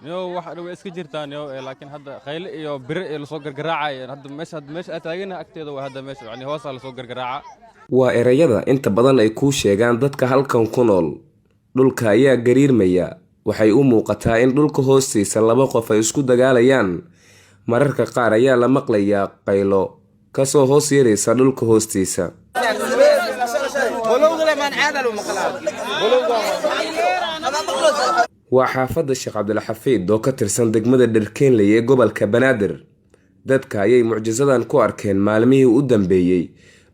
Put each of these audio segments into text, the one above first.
واحد ويسك جرتان لكن هذا خيل بر لصوق القراعة هذا مش أتاجنا أكتر وهذا مش يعني هو صار لصوق القراعة waa erayada inta badan ay kuu sheegaan dadka halkan ku nool. Dhulka ayaa gariirmaya, waxay u muuqataa in dhulka hoostiisa laba qof ay isku dagaalayaan. Mararka qaar ayaa la maqlayaa qaylo ka soo hoos yeeraysa dhulka hoostiisa. Waa xaafadda Sheekh Cabdilxafiid oo ka tirsan degmada Dherkenley ee gobolka Banaadir. Dadka ayay mucjisadan ku arkeen maalmihii u dambeeyay.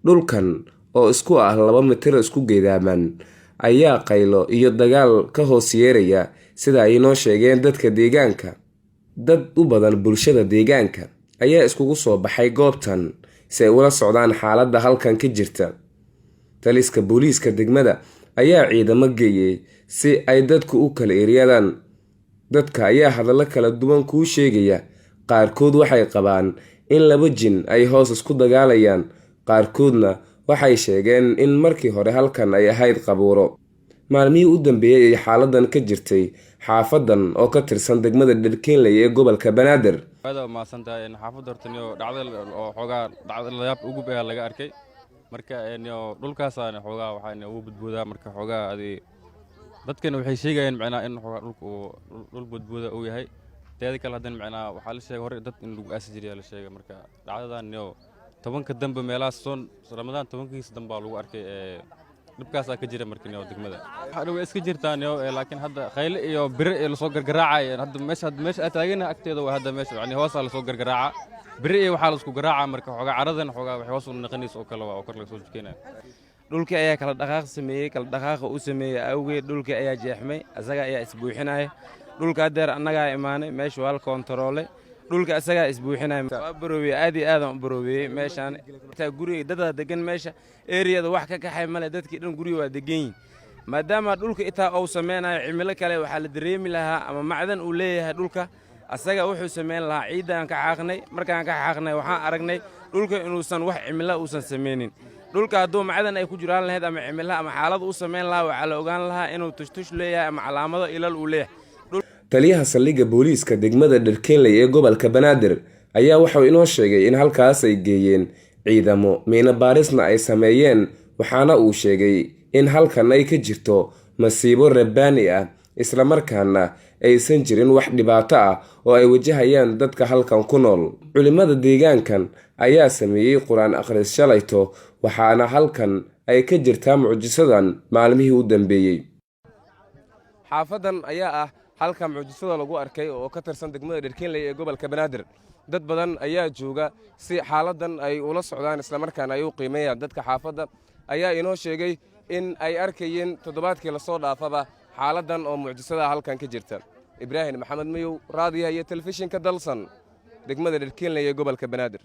Dhulkan oo isku ah 2 mitir isku geedaaman ayaa qaylo iyo dagaal ka hoos yeeraya sida ay noo sheegeen dadka deegaanka. Dad u badan bulshada deegaanka ayaa iskugu soo baxay goobtan si ay ula socdaan xaaladda halkan ka jirta. Taliska booliiska degmada ayaa ciidamo geeyay si ay dadku u kala eryadaan. Dadka ayaa hadallo kala duwan ku sheegaya. Qaarkood waxay qabaan in 2 jin ay hoos isku dagaalayaan, qaarkoodna waxay sheegeen in markii hore halkan ay ahayd qabuuro. Maalmihii u dambeeyay ay xaaladan ka jirtay xaafadan oo ka tirsan degmada Dherkenley ee gobolka Banaadir. هذا ما سنتها إن حافظ درتنيو دعوة اللياب وجوب laga arkay marka dhulkaas aan xogaa waxaan ugu badboodaa marka xogaa adii dadkana waxay sheegayeen macnaa in xogaa dhul badbooda uu yahay teeda kale hadan macnaa waxa la sheegay hore dad in lagu aasijiriyo la sheegay marka dhacdadan 10ka dambe meelaas soon Ramadaan 10kiisa dambe lagu arkay dhibkaas ka jira markii degmada waxa way iska jirtaan laakiin hadda khayl iyo bir la soo gargaraacay hadda meesha ataagina agteeda waa hadda meesha yani hoos la soo gargaraaca bir iyo waxa la isku garaaca marka xogaa caradan xogaa wax hoos u naqaniis oo kale waa kor la soo jikeenay dhulka ayaa kala dhaqaaq u sameeyay awgeed dhulka ayaa jeexmay asaga ayaa isbuuxinay dhulka adeer annaga imaanay meesha waa la kontaroolay dhulka asaga isbuuxinay baroobay aad iyo aad u baroobay meeshan inta guriga dadada degan meesha area-da wax ka kaxay male dadkii dhan guriga waa degan maadaama dhulka inta uu sameeyay cimilo kale waxa la dareemi lahaa ama macdan uu leeyahay dhulka asaga wuxuu sameyn lahaa ciidan ka xaqnay markaan ka xaqnay waxaan aragnay dhulka inuusan wax cimilo uusan sameenin dhulka haduu macdan ay ku jiraan lahayd ama cimilo ama xaalad uu sameyn lahaa waxa la ogaan lahaa inuu tushtush leeyahay ama calaamado ilal uu leeyahay. Taliyaha saldhigga booliiska degmada Dherkenley ee gobolka Banaadir ayaa waxa uu inoo sheegay in halkaas ay geeyeen ciidamo meena baarisna ay sameeyeen waxaana uu sheegay in halkan ay ka jirto masiibo rabbaani ah isla markaana aysan jirin wax dhibaato ah oo ay wajahayaan dadka halkan ku nool. Culimada deegaankan ayaa sameeyay Quraan akhris shalayto waxaana halkan ay ka jirtaa mucjisadan maalmihii u dambeeyay. xaafadan ayaa ah halka mucjisada lagu arkay oo ka tirsan degmada Dherkenley ee gobolka Banaadir. Dad badan ayaa jooga si xaaladan ay ula socdaan isla markaana ay u qiimeeyaan. Dadka xaafadda ayaa inoo sheegay in ay arkayeen toddobaadkii la soo dhaafaba xaaladan oo mucjisada halkan ka jirta. Ibraahim Maxamed Mayow, raadiyaha iyo telefishinka Dalsan, degmada Dherkenley ee gobolka Banaadir.